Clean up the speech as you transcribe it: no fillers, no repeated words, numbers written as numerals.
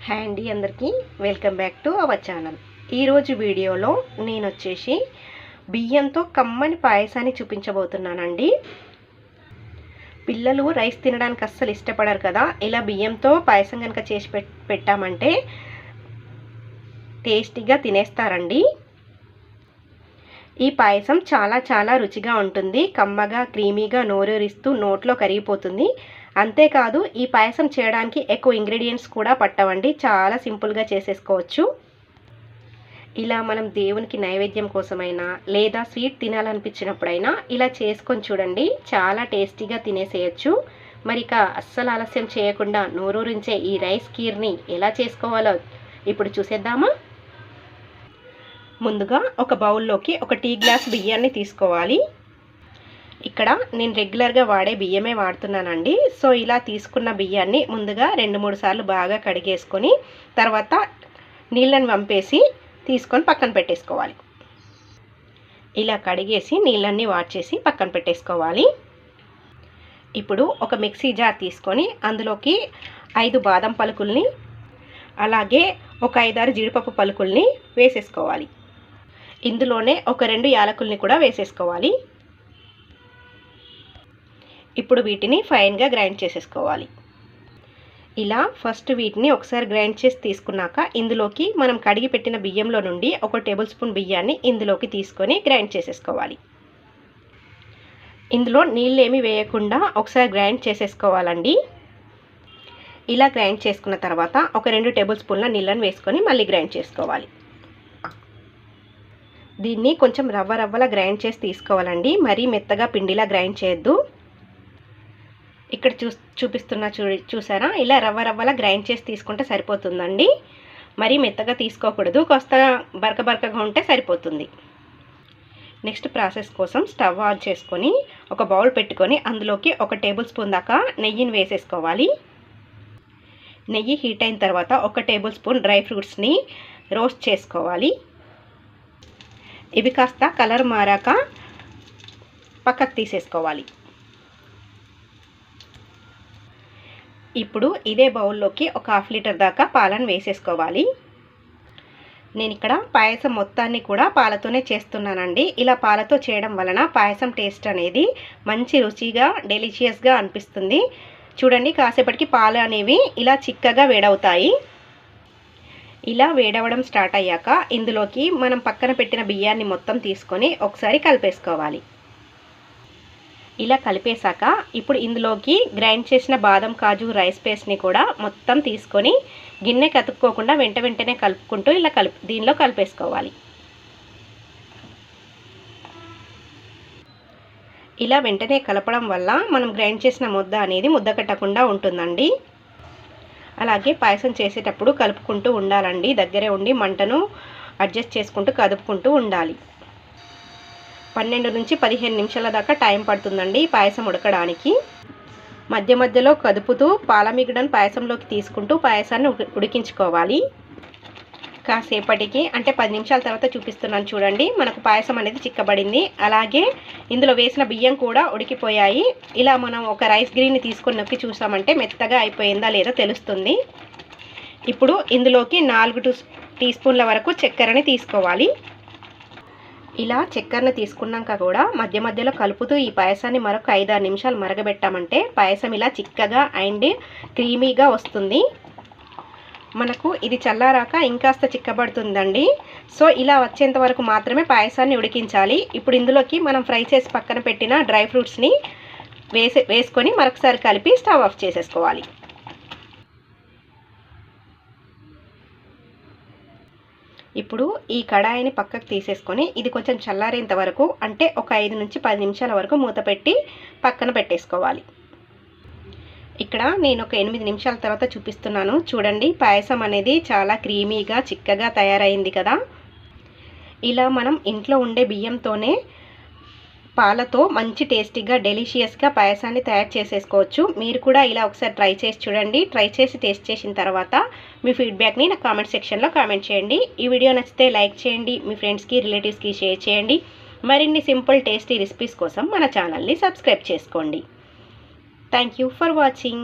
Hi అండి, అందరికీ welcome back to our channel. ఈరోజు వీడియోలో నేను వచ్చేసి బియ్యంతో కమ్మని పాయసాన్ని చూపించబోతున్నానండి. పిల్లలు రైస్ తినడానికి అస్సలు ఇష్టపడరు కదా. ఇలా బియ్యంతో పాయసం కనుక చేసి పెట్టామంటే టేస్టీగా తినేస్తారండి. ఈ పాయసం చాలా రుచిగా ఉంటుంది. కమ్మగా క్రీమీగా నోరూరిస్తూ నోట్లో కరిగిపోతుంది. అంతేకాదు ఈ పాయసం చేయడానికి ఎక్కువ ఇంగ్రీడియంట్స్ కూడా పట్టవండి. చాలా సింపుల్గా చేసేసుకోవచ్చు. ఇలా మనం దేవునికి నైవేద్యం కోసమైనా లేదా స్వీట్ తినాలనిపించినప్పుడైనా ఇలా చేసుకొని చూడండి. చాలా టేస్టీగా తినేసేయచ్చు. మరి ఇక అస్సలు ఆలస్యం చేయకుండా నోరూరించే ఈ రైస్ కీర్ని ఎలా చేసుకోవాలో ఇప్పుడు చూసేద్దామా. ముందుగా ఒక బౌల్లోకి ఒక టీ గ్లాస్ బియ్యాన్ని తీసుకోవాలి. ఇక్కడ నేను రెగ్యులర్గా వాడే బియ్యమే వాడుతున్నానండి. సో ఇలా తీసుకున్న బియ్యాన్ని ముందుగా 2-3 సార్లు బాగా కడిగేసుకొని తర్వాత నీళ్ళని వంపేసి తీసుకొని పక్కన పెట్టేసుకోవాలి. ఇలా కడిగేసి నీళ్ళన్నీ వాడ్చేసి పక్కన పెట్టేసుకోవాలి. ఇప్పుడు ఒక మిక్సీ జార్ తీసుకొని అందులోకి 5 బాదం పలుకుల్ని అలాగే ఒక 5-6 జీడిపప్పు పలుకుల్ని వేసేసుకోవాలి. ఇందులోనే ఒక 2 యాలకుల్ని కూడా వేసేసుకోవాలి. ఇప్పుడు వీటిని ఫైన్గా గ్రైండ్ చేసేసుకోవాలి. ఇలా ఫస్ట్ వీటిని ఒకసారి గ్రైండ్ చేసి తీసుకున్నాక ఇందులోకి మనం కడిగి పెట్టిన బియ్యంలో నుండి 1 టేబుల్ స్పూన్ బియ్యాన్ని ఇందులోకి తీసుకొని గ్రైండ్ చేసేసుకోవాలి. ఇందులో నీళ్ళు ఏమీ వేయకుండా ఒకసారి గ్రైండ్ చేసేసుకోవాలండి. ఇలా గ్రైండ్ చేసుకున్న తర్వాత ఒక 2 టేబుల్ స్పూన్ల నీళ్ళని వేసుకొని మళ్ళీ గ్రైండ్ చేసుకోవాలి. దీన్ని కొంచెం రవ్వలా గ్రైండ్ చేసి తీసుకోవాలండి. మరీ మెత్తగా పిండిలా గ్రైండ్ చేయొద్దు. ఇక్కడ చూపిస్తున్నా చూసారా, ఇలా రవ్వలా గ్రైండ్ చేసి తీసుకుంటే సరిపోతుందండి. మరీ మెత్తగా తీసుకోకూడదు, కాస్త బరకగా ఉంటే సరిపోతుంది. నెక్స్ట్ ప్రాసెస్ కోసం స్టవ్ ఆన్ చేసుకొని ఒక బౌల్ పెట్టుకొని అందులోకి 1 టేబుల్ స్పూన్ దాకా నెయ్యిని వేసేసుకోవాలి. నెయ్యి హీట్ అయిన తర్వాత 1 టేబుల్ స్పూన్ డ్రై ఫ్రూట్స్ని రోస్ట్ చేసుకోవాలి. ఇవి కాస్త కలర్ మారాక పక్కకు తీసేసుకోవాలి. ఇప్పుడు ఇదే బౌల్లోకి ఒక 1/2 లీటర్ దాకా పాలను వేసేసుకోవాలి. నేను ఇక్కడ పాయసం మొత్తాన్ని కూడా పాలతోనే చేస్తున్నానండి. ఇలా పాలతో చేయడం వలన పాయసం టేస్ట్ అనేది మంచి రుచిగా డెలిషియస్గా అనిపిస్తుంది. చూడండి, కాసేపటికి పాలు అనేవి ఇలా చిక్కగా వేడవుతాయి. ఇలా వేడవడం స్టార్ట్ అయ్యాక ఇందులోకి మనం పక్కన పెట్టిన బియ్యాన్ని మొత్తం తీసుకొని ఒకసారి కలిపేసుకోవాలి. ఇలా కలిపేశాక ఇప్పుడు ఇందులోకి గ్రైండ్ చేసిన బాదం కాజు రైస్ పేస్ట్ని కూడా మొత్తం తీసుకొని గిన్నె కతుక్కోకుండా వెంటనే కలుపుకుంటూ ఇలా దీనిలో కలిపేసుకోవాలి. ఇలా వెంటనే కలపడం వల్ల మనం గ్రైండ్ చేసిన ముద్ద అనేది ముద్ద కట్టకుండా ఉంటుందండి. అలాగే పాయసం చేసేటప్పుడు కలుపుకుంటూ ఉండాలండి. దగ్గరే ఉండి మంటను అడ్జస్ట్ చేసుకుంటూ కదుపుకుంటూ ఉండాలి. 12 నుంచి 15 నిమిషాల దాకా టైం పడుతుందండి పాయసం ఉడకడానికి. మధ్యలో కదుపుతూ పాలమిగడను పాయసంలోకి తీసుకుంటూ పాయసాన్ని ఉడికించుకోవాలి. కాసేపటికి అంటే 10 నిమిషాల తర్వాత చూపిస్తున్నాను చూడండి, మనకు పాయసం అనేది చిక్కబడింది. అలాగే ఇందులో వేసిన బియ్యం కూడా ఉడికిపోయాయి. ఇలా మనం ఒక రైస్ గ్రీన్ని తీసుకొని నొక్కి చూసామంటే మెత్తగా అయిపోయిందా లేదా తెలుస్తుంది. ఇప్పుడు ఇందులోకి 4 టీ స్పూన్ల వరకు చక్కెరని తీసుకోవాలి. ఇలా చక్కెరని తీసుకున్నాక కూడా మధ్యలో కలుపుతూ ఈ పాయసాన్ని మరొక 5-6 నిమిషాలు మరగబెట్టామంటే పాయసం ఇలా చిక్కగా అండ్ క్రీమీగా వస్తుంది. మనకు ఇది చల్లారాక ఇంకాస్త చిక్కబడుతుందండి. సో ఇలా వచ్చేంత వరకు మాత్రమే పాయసాన్ని ఉడికించాలి. ఇప్పుడు ఇందులోకి మనం ఫ్రై చేసి పక్కన పెట్టిన డ్రై ఫ్రూట్స్ని వేసుకొని మరొకసారి కలిపి స్టవ్ ఆఫ్ చేసేసుకోవాలి. ఇప్పుడు ఈ కడాయిని పక్కకు తీసేసుకొని ఇది కొంచెం చల్లారేంత వరకు అంటే ఒక 5 నుంచి 10 నిమిషాల వరకు మూత పెట్టి పక్కన పెట్టేసుకోవాలి. ఇక్కడ నేను ఒక 8 నిమిషాల తర్వాత చూపిస్తున్నాను చూడండి, పాయసం అనేది చాలా క్రీమీగా చిక్కగా తయారైంది కదా. ఇలా మనం ఇంట్లో ఉండే బియ్యంతోనే పాలతో మంచి టేస్టీగా డెలిషియస్గా పాయసాన్ని తయారు చేసేసుకోవచ్చు. మీరు కూడా ఇలా ఒకసారి ట్రై చేసి చూడండి. ట్రై చేసి టేస్ట్ చేసిన తర్వాత మీ ఫీడ్బ్యాక్ని నా కామెంట్ సెక్షన్లో కామెంట్ చేయండి. ఈ వీడియో నచ్చితే లైక్ చేయండి, మీ ఫ్రెండ్స్కి రిలేటివ్స్కి షేర్ చేయండి. మరిన్ని సింపుల్ టేస్టీ రెసిపీస్ కోసం మన ఛానల్ని సబ్స్క్రైబ్ చేసుకోండి. Thank you for watching.